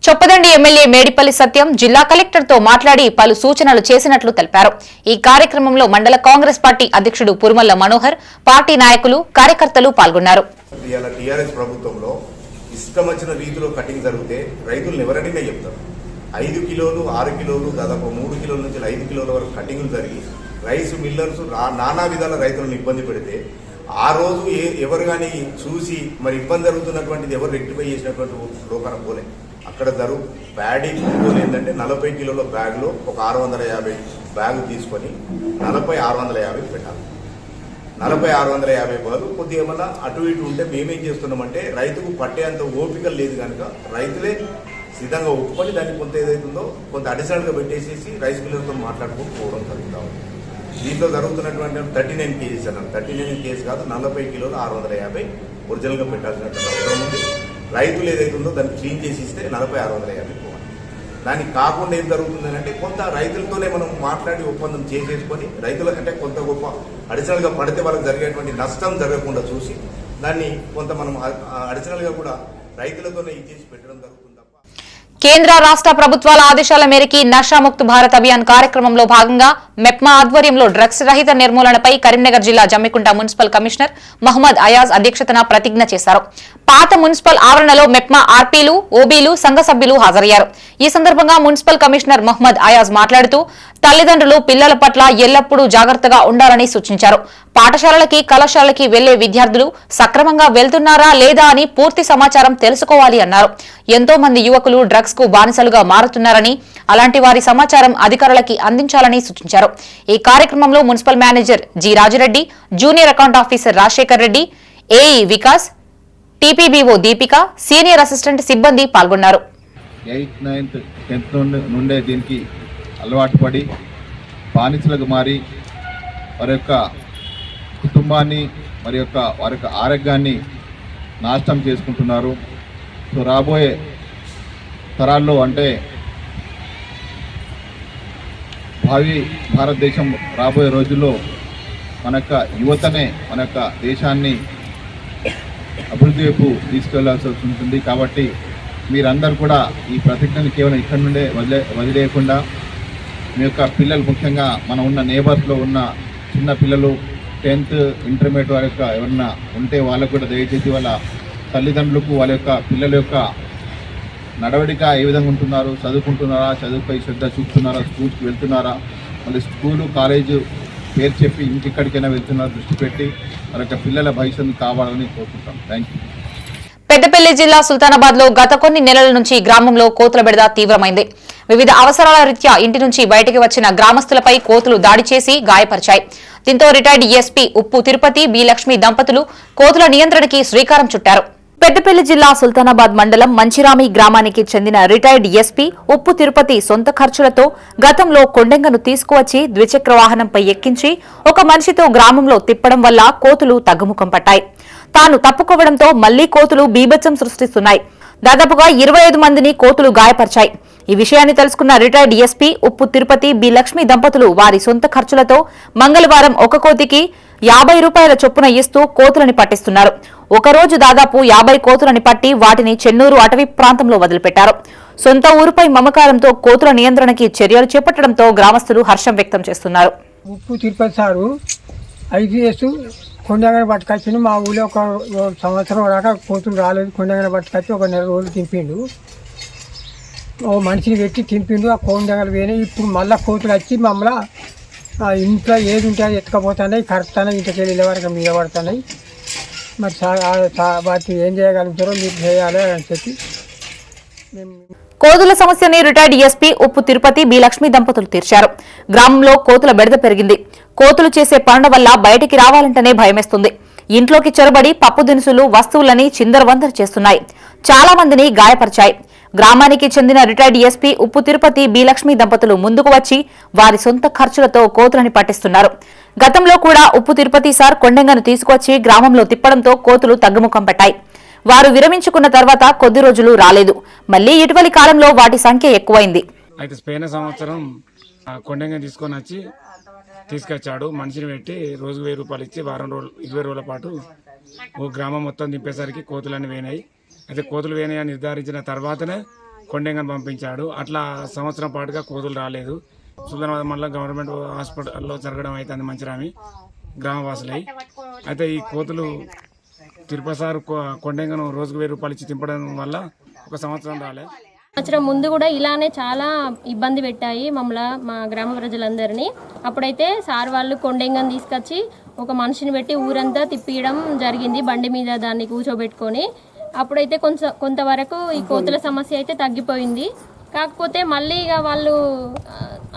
చొప్పదండి ఎమ్మెల్యే మేడిపల్లి సత్యం జిల్లా కలెక్టర్తో మాట్లాడి పలు సూచనలు చేసినట్లు తెలిపారు. ఈ కార్యక్రమంలో మండల కాంగ్రెస్ పార్టీ అధ్యక్షుడు పురుమల్ల మనోహర్, పార్టీ నాయకులు, కార్యకర్తలు పాల్గొన్నారు. టీఆర్ఎస్ ప్రభుత్వంలో ఇష్టం వచ్చిన రీతిలో కటింగ్ జరిగితే రైతులను ఎవరైనా చెప్తారు. 5 కిలోలు 6 కిలోలు దాదాపు 3 కిలోల నుంచి 5 కిలోల వరకు కటింగ్లు జరిగి రైస్ మిల్లర్స్ నానా విధాల రైతులను ఇబ్బంది పెడితే ఆ రోజు ఎవరు కానీ చూసి మరి ఇబ్బంది జరుగుతున్నటువంటిది ఎవరు రెక్టిఫై చేసినటువంటి లోకాన పోలే. అక్కడ ప్యాడీ కొనుగోలు ఏంటంటే 40 కిలోల బ్యాగ్లో ఒక 650 బ్యాగు తీసుకొని 40-650 పెట్టాలి. 40-650 బదులు కొద్దిగా ఏమన్నా అటు ఇటు ఉంటే మేమేం చేస్తున్నామంటే రైతుకు పట్టేంత ఓపిక లేదు కనుక రైతులే సిద్ధంగా ఒప్పుకొని దాన్ని కొంత ఏదైతుందో కొంత అడిషనల్గా పెట్టేసేసి రైస్ మిల్లర్తో మాట్లాడుకుంటూ పోవడం జరుగుతూ ఉంది. దీంట్లో జరుగుతున్నటువంటి 39 కేజీస్ అన్నారు. 39 కేజీస్ కాదు, 40 కిలోలు 650 ఒరిజినల్గా పెట్టాల్సినటువంటి అవసరం ఉంది. రైతులు ఏదైతుందో దాన్ని క్లీన్ చేసి ఇస్తే 40-650 పోవాలి. దానికి కాకుండా ఏం జరుగుతుంది అంటే కొంత రైతులతోనే మనం మాట్లాడి ఒప్పందం చేసేసుకొని రైతుల కంటే కొంత గొప్ప అడిషనల్గా పడితే వాళ్ళకి జరిగేటువంటి నష్టం జరగకుండా చూసి దాన్ని కొంత మనం అడిషనల్గా కూడా రైతులతోనే ఇచ్చేసి పెట్టడం జరుగుతుంది. కేంద్ర రాష్ట్ర ప్రభుత్వాల ఆదేశాల మేరకు నషాముక్త్ భారత్ అభియాన్ కార్యక్రమంలో భాగంగా మెప్మా ఆధ్వర్యంలో డ్రగ్స్ రహిత నిర్మూలనపై కరీంనగర్ జిల్లా జమ్మికుంట మున్సిపల్ కమిషనర్ మహమ్మద్ అయాజ్ అధ్యక్షతన ప్రతిజ్ఞ చేశారు. పాత మున్సిపల్ ఆవరణలో మెప్మా ఆర్పీలు, ఓబీలు, సంఘ సభ్యులు హాజరయ్యారు. ఈ సందర్భంగా మున్సిపల్ కమిషనర్ మహమ్మద్ అయాజ్ మాట్లాడుతూ తల్లిదండ్రులు పిల్లల పట్ల ఎల్లప్పుడూ జాగ్రత్తగా ఉండాలని సూచించారు. పాఠశాలలకి, కళాశాలకి వెళ్లే విద్యార్థులు సక్రమంగా వెళ్తున్నారా లేదా అని పూర్తి సమాచారం తెలుసుకోవాలి అన్నారు. ఎంతో మంది యువకులు డ్రగ్స్ కు బానిసలుగా మారుతున్నారని, అలాంటి వారి సమాచారం అధికారులకి అందించాలని సూచించారు. ఈ కార్యక్రమంలో municipal manager G Rajireddy, junior account officer Rajasekhar Reddy, AE Vikas, TPBO Deepika, senior assistant సిబ్బంది పాల్గొన్నారు. 8th, 9th, 10th నుండే దీనికి అలవాటు పడి బానిసలకు మారి వారి యొక్క కుటుంబాన్ని వారి యొక్క ఆరోగ్యాన్ని నాశనం చేసుకుంటున్నారు. సో రాబోయే తరాల్లో అంటే భావి భారతదేశం రాబోయే రోజుల్లో మన యొక్క యువతనే మన యొక్క దేశాన్ని అభివృద్ధి వైపు తీసుకెళ్లాల్సి ఉంటుంది. కాబట్టి మీరందరూ కూడా ఈ ప్రతిజ్ఞను కేవలం ఇక్కడి నుండే వదిలేయకుండా మీ యొక్క పిల్లలు, ముఖ్యంగా మనం ఉన్న నేబర్స్లో ఉన్న చిన్న పిల్లలు, 10th ఇంటర్మీడియట్ వారి యొక్క ఎవరన్నా ఉంటే వాళ్ళకు కూడా దయచేసి వాళ్ళ తల్లిదండ్రులకు వాళ్ళ యొక్క పిల్లల యొక్క నడవడిక ఏ విధంగా ఉంటున్నారు, చదువుకుంటున్నారా, చదువుపై శ్రద్ధ చూపుతున్నారా, స్కూల్కి వెళ్తున్నారా, మళ్ళీ స్కూలు కాలేజు పేరు చెప్పి ఇంకెక్కడికైనా వెళ్తున్నారా దృష్టి పెట్టి వాళ్ళ యొక్క పిల్లల భవిష్యత్తు కావాలని కోరుకుంటాం. Thank you. పెద్దపల్లి జిల్లా సుల్తానాబాద్ లో గత కొన్ని నెలల నుంచి గ్రామంలో కోతుల బెడద తీవ్రమైంది. వివిధ అవసరాల రీత్యా ఇంటి నుంచి బయటికి వచ్చిన గ్రామస్తులపై కోతులు దాడి చేసి గాయపరిచాయి. దీంతో రిటైర్డ్ ఎస్పీ ఉప్పు తిరుపతి బి లక్ష్మి దంపతులు కోతుల నియంత్రణకి శ్రీకారం చుట్టారు. పెద్దపల్లి జిల్లా సుల్తానాబాద్ మండలం మంచిరామి గ్రామానికి చెందిన రిటైర్డ్ ఎస్పీ ఉప్పు తిరుపతి సొంత ఖర్చులతో గతంలో కొండెంగను తీసుకువచ్చి ద్విచక్ర వాహనంపై ఎక్కించి ఒక మనిషితో గ్రామంలో తిప్పడం వల్ల కోతులు తగ్గుముఖం పట్టాయి. తాను తప్పుకోవడంతో మళ్లీ కోతులు బీభత్సం సృష్టిస్తున్నాయి. దాదాపుగా 25 మందిని కోతులు గాయపరిచాయి. ఈ విషయాన్ని తెలుసుకున్న రిటైర్డ్ ఎస్పీ ఉప్పు తిరుపతి బి లక్ష్మి దంపతులు వారి సొంత ఖర్చులతో మంగళవారం ఒక కోతికి 50 రూపాయల చొప్పున ఇస్తూ కోతులని పట్టిస్తున్నారు. ఒకరోజు దాదాపు 50 కోతులని పట్టి వాటిని చెన్నూరు అటవీ ప్రాంతంలో వదిలిపెట్టారు. సొంత ఊరుపై మమకారంతో కోతుల నియంత్రణకి చర్యలు చేపట్టడంతో గ్రామస్తులు హర్షం వ్యక్తం చేస్తున్నారు. ఉప్పు తిరుపతి సారు ఐపీఎస్ కొండగన పట్టుకొచ్చిండు. మా ఊళ్ళో ఒక సంవత్సరం దాకా కోతులు రాలేదు. కొండగన పట్టుకొచ్చి ఒక నెల రోజులు తింపిండు. ఓ మనిషిని పెట్టి తింపిండు. ఆ కొండగలు పోయినాయి. ఇప్పుడు మళ్ళీ కోతులు వచ్చి మమ్మల్ని ఇంట్లో ఏది ఉంటే అది ఎత్తుకపోతున్నాయి, కరుతున్నాయి, ఇంటికి వెళ్ళే వరకు మీద పడుతున్నాయి. మరి వాటిని ఏం చేయగలుగుతారో మీరు చేయాలి అని చెప్పి కోతుల సమస్యని రిటైర్డ్ ఎస్పీ ఉప్పు తిరుపతి బి లక్ష్మి దంపతులు తీర్చారు. గ్రామంలో కోతుల బెడద పెరిగింది. కోతులు చేసే పనుల వల్ల బయటికి రావాలంటేనే భయమేస్తుంది. ఇంట్లోకి చొరబడి పప్పు దినుసులు వస్తువులని చిందరవందర చేస్తున్నాయి. చాలా మందిని గాయపరిచాయి. గ్రామానికి చెందిన రిటైర్డ్ ఎస్పీ ఉప్పు తిరుపతి బి లక్ష్మి దంపతులు ముందుకు వచ్చి వారి సొంత ఖర్చులతో కోతులని పట్టిస్తున్నారు. గతంలో కూడా ఉప్పు తిరుపతి సార్ కొండెంగను తీసుకొచ్చి గ్రామంలో తిప్పడంతో కోతులు తగ్గుముఖం పట్టాయి. వారు విరమించుకున్న తర్వాత కొద్ది రోజులు రాలేదు. మళ్లీ ఇటీవలి కాలంలో వాటి సంఖ్య ఎక్కువైంది. అయితే పోయిన సంవత్సరం కొండెంగ తీసుకొచ్చాడు. మనిషిని పెట్టి రోజు 1000 రూపాయలు ఇచ్చి వారం రోజులు 20 రోజుల పాటు ఓ గ్రామం మొత్తం దింపేసరికి కోతులన్నీ వేనాయి. అయితే కోతులు వేనాయని నిర్ధారించిన తర్వాతనే కొండెంగను పంపించాడు. అట్లా సంవత్సరం పాటుగా కోతులు రాలేదు. సుల్తానాబాద్ మండలం గవర్నమెంట్ హాస్పిటల్లో జరగడం అవుతుంది మంచిరామి గ్రామవాసులై. అయితే ఈ కోతులు తిరుపతి సార్ కొండెంగను రోజుకు 1000 రూపాయలు ఇచ్చి తింపడం వల్ల ఒక సంవత్సరం రాలే. సంవత్సరం ముందు కూడా ఇలానే చాలా ఇబ్బంది పెట్టాయి మమ్మల్ని, మా గ్రామ ప్రజలందరినీ. అప్పుడైతే సార్ వాళ్ళు కొండెంగను తీసుకొచ్చి ఒక మనిషిని పెట్టి ఊరంతా తిప్పియడం జరిగింది, బండి మీద దాన్ని కూర్చోబెట్టుకొని. అప్పుడైతే కొంతవరకు ఈ కోతుల సమస్య అయితే తగ్గిపోయింది. కాకపోతే మళ్ళీ ఇక వాళ్ళు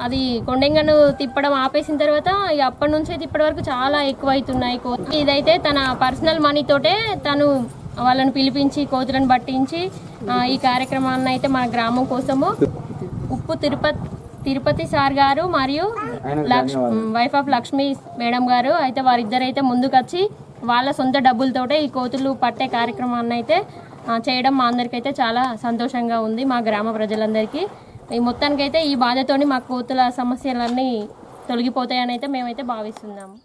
అది కొండెంగను తిప్పడం ఆపేసిన తర్వాత ఇక అప్పటి నుంచి అయితే ఇప్పటి వరకు చాలా ఎక్కువ అవుతున్నాయి కోతులు. ఇదైతే తన పర్సనల్ మనీతోటే తను వాళ్ళని పిలిపించి కోతులను పట్టించి ఈ కార్యక్రమాన్ని అయితే మన గ్రామం కోసము ఉప్పు తిరుపతి సార్ గారు మరియు వైఫ్ ఆఫ్ లక్ష్మి మేడం గారు అయితే వారిద్దరైతే ముందుకొచ్చి వాళ్ళ సొంత డబ్బులతోటే ఈ కోతులు పట్టే కార్యక్రమాన్ని అయితే చేయడం మా అందరికైతే చాలా సంతోషంగా ఉంది. మా గ్రామ ప్రజలందరికీ ఈ మొత్తానికైతే ఈ బాధతోని మా కోతుల సమస్యలన్నీ తొలగిపోతాయని అయితే మేమైతే భావిస్తున్నాము.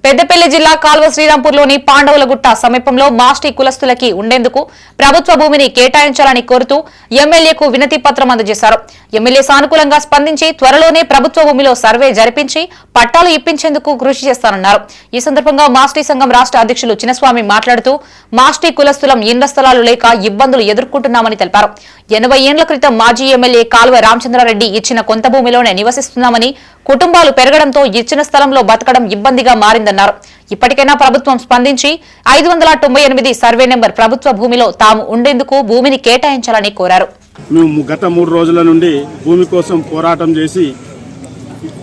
పెద్దపల్లి జిల్లా కాల్వ శ్రీరాంపూర్లోని పాండవులగుట్ట సమీపంలో మాస్టి కులస్తులకి ఉండేందుకు ప్రభుత్వ భూమిని కేటాయించాలని కోరుతూ ఎమ్మెల్యేకు వినతి పత్రం అందజేశారు. ఎమ్మెల్యే సానుకూలంగా స్పందించి త్వరలోనే ప్రభుత్వ భూమిలో సర్వే జరిపించి పట్టాలు ఇప్పించేందుకు కృషి చేస్తానన్నారు. ఈ సందర్భంగా మాస్టి సంఘం రాష్ట్ర అధ్యక్షులు చిన్నస్వామి మాట్లాడుతూ మాస్టి కులస్తులం ఇండ్ల స్థలాలు లేక ఇబ్బందులు ఎదుర్కొంటున్నామని తెలిపారు. 80 ఏళ్ల క్రితం మాజీ ఎమ్మెల్యే కాల్వ రామచంద్రారెడ్డి ఇచ్చిన కొంత భూమిలోనే నివసిస్తున్నామని, కుటుంబాలు పెరగడంతో ఇచ్చిన స్థలంలో బతకడం ఇబ్బందిగా మారిందన్నారు. ఇప్పటికైనా ప్రభుత్వం స్పందించి 598 సర్వే నెంబర్ ప్రభుత్వ భూమిలో తాము ఉండేందుకు భూమిని కేటాయించాలని కోరారు. మేము గత 3 రోజుల నుండి భూమి కోసం పోరాటం చేసి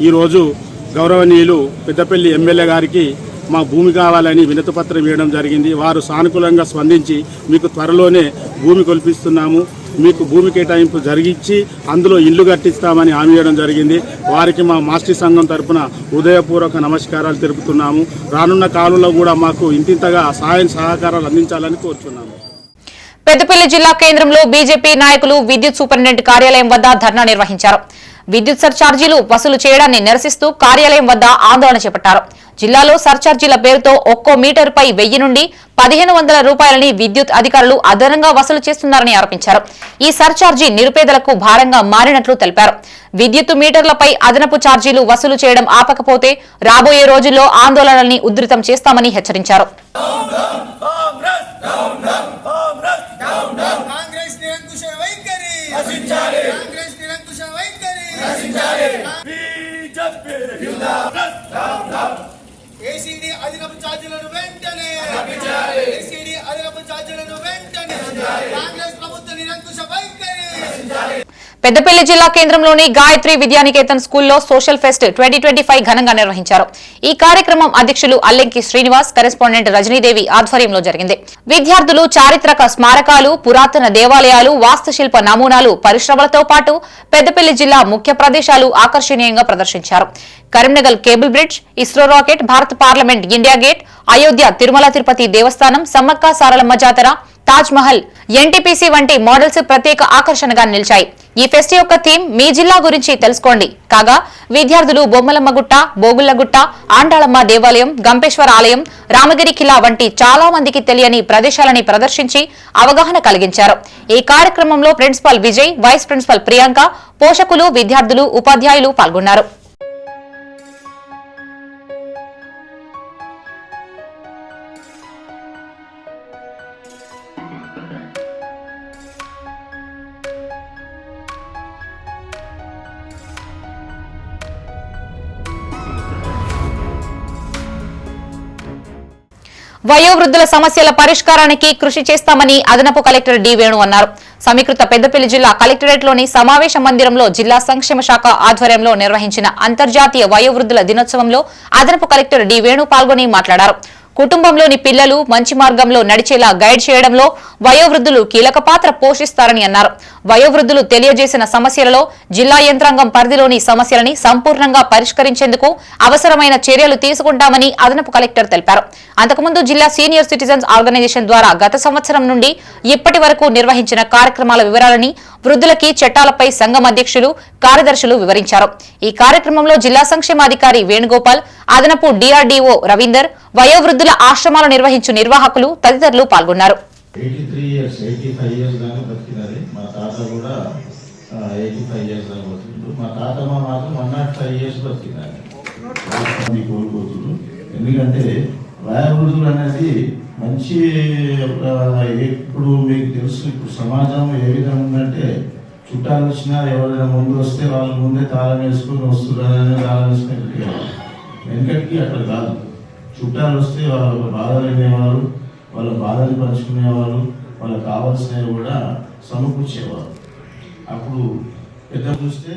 ఈరోజు గౌరవనీయులు పెద్దపల్లి ఎమ్మెల్యే గారికి మా భూమి కావాలని వినతి పత్రం ఇవ్వడం జరిగింది. వారు సానుకూలంగా స్పందించి మీకు త్వరలోనే భూమి కల్పిస్తున్నాము, మీకు భూమి కేటాయింపు జరిగించి అందులో ఇల్లు కట్టిస్తామని హామీ ఇవ్వడం జరిగింది. వారికి మా మాస్టి సంఘం తరఫున హృదయపూర్వక నమస్కారాలు తెలుపుతున్నాము. రానున్న కాలంలో కూడా మాకు ఇంతింతగా సహకారాలు అందించాలని కోరుతున్నాము. పెద్దపల్లి జిల్లా కేంద్రంలో బీజేపీ నాయకులు విద్యుత్ సూపరింటెండెంట్ కార్యాలయం వద్ద ధర్నా నిర్వహించారు. విద్యుత్ సర్ఛార్జీలు వసూలు చేయడాన్ని నిరసిస్తూ కార్యాలయం వద్ద ఆందోళన చేపట్టారు. జిల్లాలో సర్చార్జీల పేరుతో ఒక్కో మీటరుపై 1000 నుండి 1500 రూపాయలని విద్యుత్ అధికారులు అదనంగా వసూలు చేస్తున్నారని ఆరోపించారు. ఈ సర్చార్జీ నిరుపేదలకు భారంగా మారినట్లు తెలిపారు. విద్యుత్ మీటర్లపై అదనపు ఛార్జీలు వసూలు చేయడం ఆపకపోతే రాబోయే రోజుల్లో ఆందోళనల్ని ఉధృతం చేస్తామని హెచ్చరించారు. పెద్దపల్లి జిల్లా కేంద్రంలోని గాయత్రి విద్యానికేతన్ స్కూల్లో సోషల్ ఫెస్ట్ 2025 ఘనంగా నిర్వహించారు. ఈ కార్యక్రమం అధ్యక్షులు అల్లెంకి శ్రీనివాస్, కరెస్పాండెంట్ రజనీదేవి ఆధ్వర్యంలో జరిగింది. విద్యార్థులు చారిత్రక స్మారకాలు, పురాతన దేవాలయాలు, వాస్తుశిల్ప నమూనాలు, పరిశ్రమలతో పాటు పెద్దపల్లి జిల్లా ముఖ్య ప్రదేశాలు ఆకర్షణీయంగా ప్రదర్శించారు. Karimnagar cable bridge, ISRO rocket, భారత parliament, India gate, Ayodhya, Tirumala Tirupati దేవస్థానం, సమ్మక్క సారలమ్మ జాతర, తాజ్ మహల్, ఎన్టీపీసీ వంటి మోడల్స్ ప్రత్యేక ఆకర్షణగా నిలిచాయి. ఈ ఫెస్ట్ యొక్క థీమ్ మీ జిల్లా గురించి తెలుసుకోండి కాగా విద్యార్థులు బొమ్మలమ్మ గుట్ట, బోగుళ్లగుట్ట, ఆండాళమ్మ దేవాలయం, గంపేశ్వర ఆలయం, రామగిరి ఖిలా వంటి చాలా మందికి తెలియని ప్రదేశాలని ప్రదర్శించి అవగాహన కలిగించారు. ఈ కార్యక్రమంలో principal Vijay, vice principal Priyanka, పోషకులు, విద్యార్థులు, ఉపాధ్యాయులు పాల్గొన్నారు. వయోవృద్ధుల సమస్యల పరిష్కారానికి కృషి చేస్తామని అదనపు కలెక్టర్ డి వేణు అన్నారు. సమీకృత పెద్దపల్లి జిల్లా కలెక్టరేట్లోని సమావేశ మందిరంలో జిల్లా సంక్షేమ శాఖ ఆధ్వర్యంలో నిర్వహించిన అంతర్జాతీయ వయోవృద్ధుల దినోత్సవంలో అదనపు కలెక్టర్ డి వేణు పాల్గొని మాట్లాడారు. కుటుంబంలోని పిల్లలు మంచి మార్గంలో నడిచేలా గైడ్ చేయడంలో వయోవృద్ధులు కీలక పాత్ర పోషిస్తారని అన్నారు. వయోవృద్ధులు తెలియజేసిన సమస్యలలో జిల్లా యంత్రాంగం పరిధిలోని సమస్యలని సంపూర్ణంగా పరిష్కరించేందుకు అవసరమైన చర్యలు తీసుకుంటామని అదనపు కలెక్టర్ తెలిపారు. అంతకుముందు జిల్లా సీనియర్ సిటిజన్స్ ఆర్గనైజేషన్ ద్వారా గత సంవత్సరం నుండి ఇప్పటి వరకు నిర్వహించిన కార్యక్రమాల వివరాలని వృద్ధులకి చట్టాలపై సంఘం అధ్యక్షులు, కార్యదర్శులు వివరించారు. ఈ కార్యక్రమంలో జిల్లా సంక్షేమాధికారి వేణుగోపాల్, అదనపు డిఆర్డీఓ రవీందర్, వయోవృద్ధుల ఆశ్రమాలు నిర్వహించు నిర్వాహకులు తదితరులు పాల్గొన్నారు. 83 years, 85 years దాకా బతికినారు. మా తాత కూడా 85 years దాకా బతికిండు. మా తాతమ్మ మాత్రం 105 years బతికినారు. కోరుకోతులు ఎందుకంటే వయోవృద్ధులు అనేది మంచి ఇప్పుడు మీకు తెలుసు, ఇప్పుడు సమాజం ఏ విధంగా ఉందంటే చుట్టాలు వచ్చినా ఎవరైనా ముందు వస్తే వాళ్ళ ముందే తాళం వేసుకొని వస్తున్నారని తాళం వేసుకుని వెనకటికి అట్లా కాదు. చుట్టాలు వస్తే వాళ్ళ బాధలు వినేవారు, వాళ్ళ బాధలు పంచుకునేవారు, వాళ్ళకి కావాల్సినవి కూడా సమకూర్చేవారు. అప్పుడు పెద్ద చూస్తే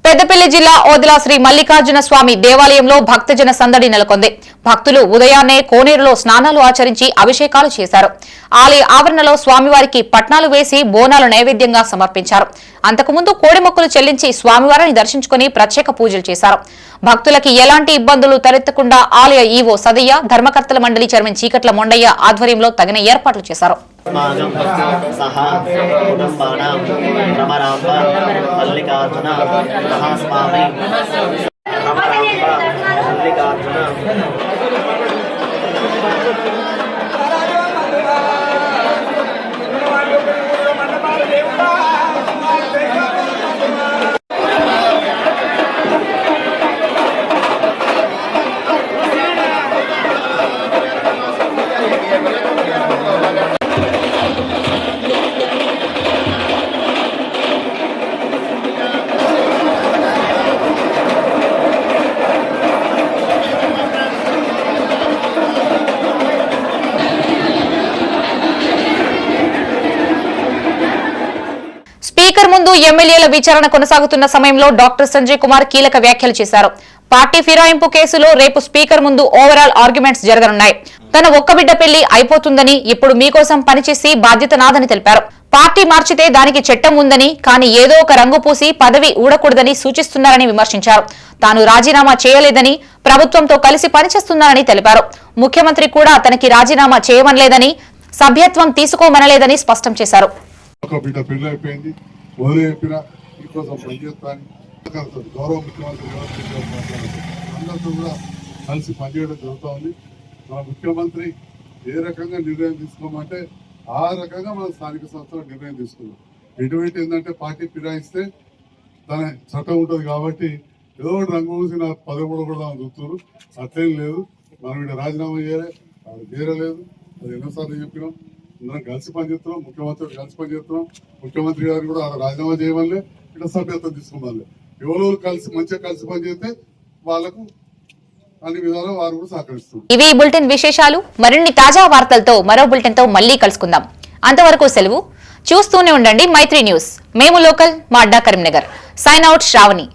పెద్దపల్లి జిల్లా ఓదెల శ్రీ మల్లికార్జున స్వామి దేవాలయంలో భక్తజన సందడి నెలకొంది. భక్తులు ఉదయాన్నే కోనేరులో స్నానాలు ఆచరించి అభిషేకాలు చేశారు. ఆలయ ఆవరణలో స్వామివారికి పట్నాలు వేసి బోనాలు నైవేద్యంగా సమర్పించారు. అంతకుముందు కోడిమొక్కులు చెల్లించి స్వామివారిని దర్శించుకుని ప్రత్యేక పూజలు చేశారు. భక్తులకి ఎలాంటి ఇబ్బందులు తలెత్తకుండా ఆలయ ఈవో సదయ్య, ధర్మకర్తల మండలి చైర్మన్ చీకట్ల మొండయ్య ఆధ్వర్యంలో తగిన ఏర్పాట్లు చేశారు. స్పీకర్ ముందు ఎమ్మెల్యేల విచారణ కొనసాగుతున్న సమయంలో డాక్టర్ సంజయ్ కుమార్ కీలక వ్యాఖ్యలు చేశారు. పార్టీ ఫిరాయింపు కేసులో రేపు స్పీకర్ ముందు ఓవరాల్ ఆర్గ్యుమెంట్స్ జరగనున్నాయి. తన ఒక్క బిడ్డ పెళ్లి అయిపోతుందని, ఇప్పుడు మీకోసం పనిచేసి బాధ్యత నాదని తెలిపారు. పార్టీ మార్చితే దానికి చట్టం ఉందని, కానీ ఏదో ఒక రంగు పూసి పదవి ఊడకూడదని సూచిస్తున్నారని విమర్శించారు. తాను రాజీనామా చేయలేదని, ప్రభుత్వంతో కలిసి పనిచేస్తున్నారని తెలిపారు. ముఖ్యమంత్రి కూడా తనకి రాజీనామా చేయమనలేదని, సభ్యత్వం తీసుకోమనలేదని స్పష్టం చేశారు. గౌరవ ముఖ్యమంత్రి అందరితో కూడా కలిసి పనిచేయడం జరుగుతోంది. మన ముఖ్యమంత్రి ఏ రకంగా నిర్ణయం తీసుకోమంటే ఆ రకంగా మన స్థానిక సంస్థలు నిర్ణయం తీసుకున్నాం. ఎటువంటి ఏంటంటే పార్టీ ఫిరాయిస్తే తన చట్టం ఉంటుంది కాబట్టి ఏదో ఒకటి రంగు పూసి నా 13 కూడా చూస్తున్నారు. అట్లేం లేదు. మనం ఇక్కడ రాజీనామా చేయలేదు. అది ఎన్నోసార్లు చెప్పినాం. అందరం కలిసి పనిచేస్తున్నాం. ముఖ్యమంత్రి కలిసి పనిచేస్తున్నాం. ముఖ్యమంత్రి గారు కూడా రాజీనామా చేయమని ఇక్కడ సభ్యత్వం తీసుకోవాలి. ఎవరో కలిసి మంచిగా కలిసి పనిచేస్తే వాళ్ళకు అన్ని విధాలు వారు కూడా సహకరిస్తున్నారు. ఇవి బులెటిన్ విశేషాలు. మరిన్ని తాజా వార్తలతో మరో బులెటిన్ తో మళ్ళీ కలుసుకుందాం. అంతవరకు సెలవు. చూస్తూనే ఉండండి మైత్రి న్యూస్. మేము లోకల్, మా అడ్డా కరీంనగర్. Sign out Shravani.